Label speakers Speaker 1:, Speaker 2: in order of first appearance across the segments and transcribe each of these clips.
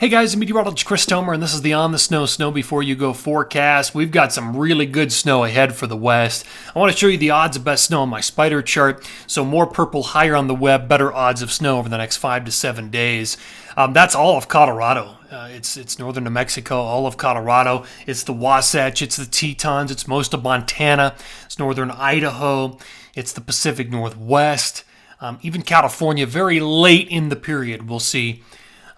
Speaker 1: Hey guys, meteorologist Chris Tomer, and this is the On the Snow Before You Go forecast. We've got some really good snow ahead for the west. I want to show you the odds of best snow on my spider chart. So more purple higher on the web, better odds of snow over the next 5 to 7 days. That's all of Colorado. It's northern New Mexico, all of Colorado. It's the Wasatch, it's the Tetons, it's most of Montana, it's northern Idaho, it's the Pacific Northwest, even California. Very late in the period, we'll see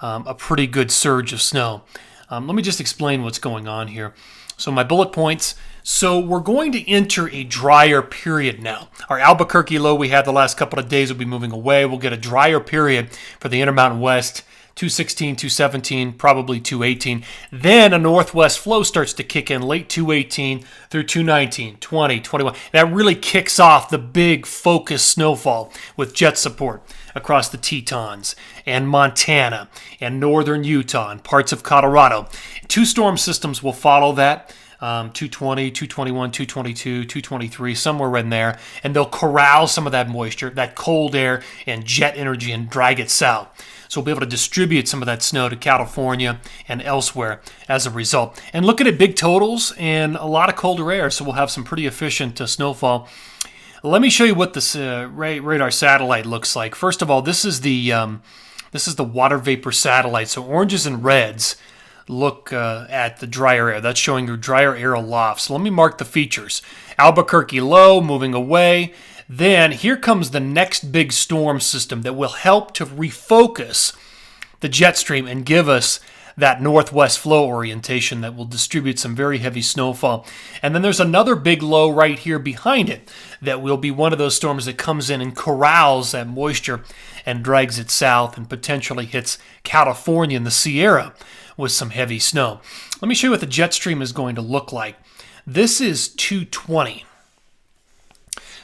Speaker 1: a pretty good surge of snow. Let me just explain what's going on here. So my bullet points. So we're going to enter a drier period now. Our Albuquerque low we had the last couple of days will be moving away. We'll get a drier period for the Intermountain West. 216, 217, probably 218. Then a northwest flow starts to kick in late 218 through 219, 20, 21. That really kicks off the big focused snowfall with jet support across the Tetons and Montana and northern Utah and parts of Colorado. Two storm systems will follow that. 220, 221, 222, 223, somewhere in there. And they'll corral some of that moisture, that cold air and jet energy and drag it south. So we'll be able to distribute some of that snow to California and elsewhere as a result. And looking at big totals and a lot of colder air, so we'll have some pretty efficient snowfall. Let me show you what this radar satellite looks like. First of all, this is the water vapor satellite. So oranges and reds look at the drier air. That's showing your drier air aloft. So let me mark the features. Albuquerque low, moving away. Then here comes the next big storm system that will help to refocus the jet stream and give us that northwest flow orientation that will distribute some very heavy snowfall. And then there's another big low right here behind it that will be one of those storms that comes in and corrals that moisture and drags it south and potentially hits California and the Sierra with some heavy snow. Let me show you what the jet stream is going to look like. This is 220.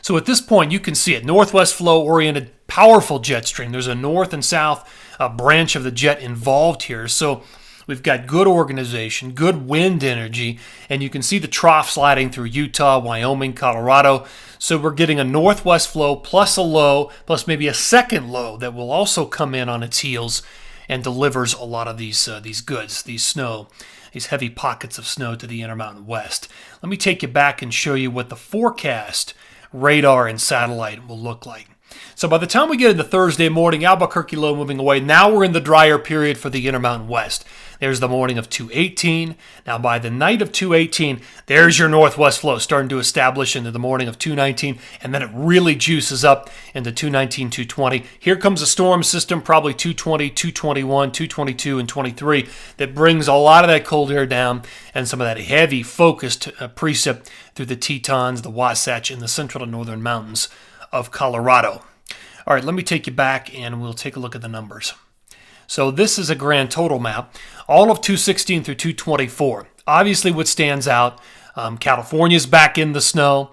Speaker 1: So at this point, you can see it. Northwest flow-oriented, powerful jet stream. There's a north and south branch of the jet involved here. So we've got good organization, good wind energy, and you can see the trough sliding through Utah, Wyoming, Colorado. So we're getting a northwest flow plus a low, plus maybe a second low that will also come in on its heels and delivers a lot of these goods, these heavy pockets of snow to the Intermountain West. Let me take you back and show you what the forecast radar and satellite will look like. So by the time we get into Thursday morning, Albuquerque low moving away. Now we're in the drier period for the Intermountain West. There's the morning of 218. Now by the night of 218, there's your northwest flow starting to establish into the morning of 219, and then it really juices up into 219, 220. Here comes a storm system, probably 220, 221, 222, and 23, that brings a lot of that cold air down and some of that heavy focused precip through the Tetons, the Wasatch, and the central and northern mountains of Colorado. All right, let me take you back and we'll take a look at the numbers. So this is a grand total map, all of 216 through 224. Obviously what stands out, California's back in the snow,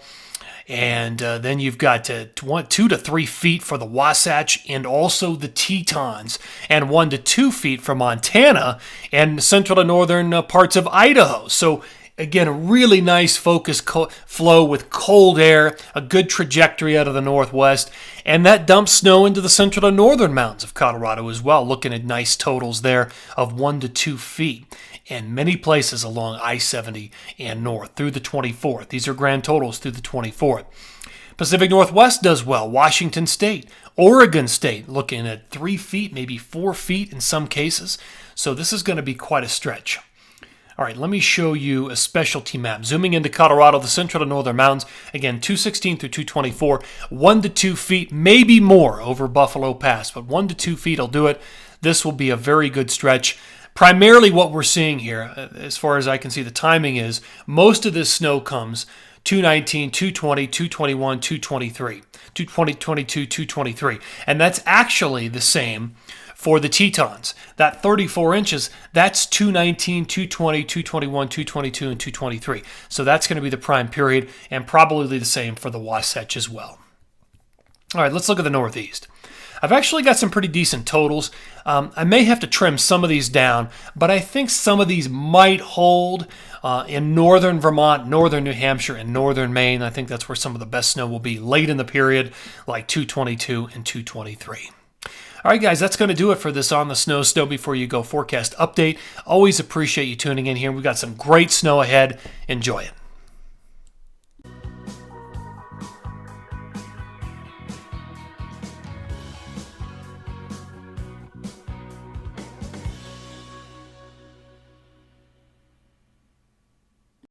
Speaker 1: and then you've got 2 to 3 feet for the Wasatch and also the Tetons, and 1 to 2 feet for Montana and central and northern parts of Idaho. So again, a really nice focused flow with cold air, a good trajectory out of the northwest, and that dumps snow into the central and northern mountains of Colorado as well, looking at nice totals there of 1 to 2 feet in many places along I-70 and north through the 24th. These are grand totals through the 24th. Pacific Northwest does well. Washington State, Oregon State, looking at 3 feet, maybe 4 feet in some cases. So this is going to be quite a stretch. All right, let me show you a specialty map. Zooming into Colorado, the central and northern mountains. Again, 216 through 224, 1 to 2 feet, maybe more over Buffalo Pass, but 1 to 2 feet will do it. This will be a very good stretch. Primarily what we're seeing here, as far as I can see the timing is, most of this snow comes 219, 220, 221, 223, 222, 223. And that's actually the same for the Tetons. That 34 inches, that's 219, 220, 221, 222, and 223. So that's going to be the prime period, and probably the same for the Wasatch as well. All right, let's look at the Northeast. I've actually got some pretty decent totals. I may have to trim some of these down, but I think some of these might hold in northern Vermont, northern New Hampshire, and northern Maine. I think that's where some of the best snow will be late in the period, like 222 and 223. All right, guys, that's going to do it for this On the Snow Before You Go forecast update. Always appreciate you tuning in here. We've got some great snow ahead. Enjoy it.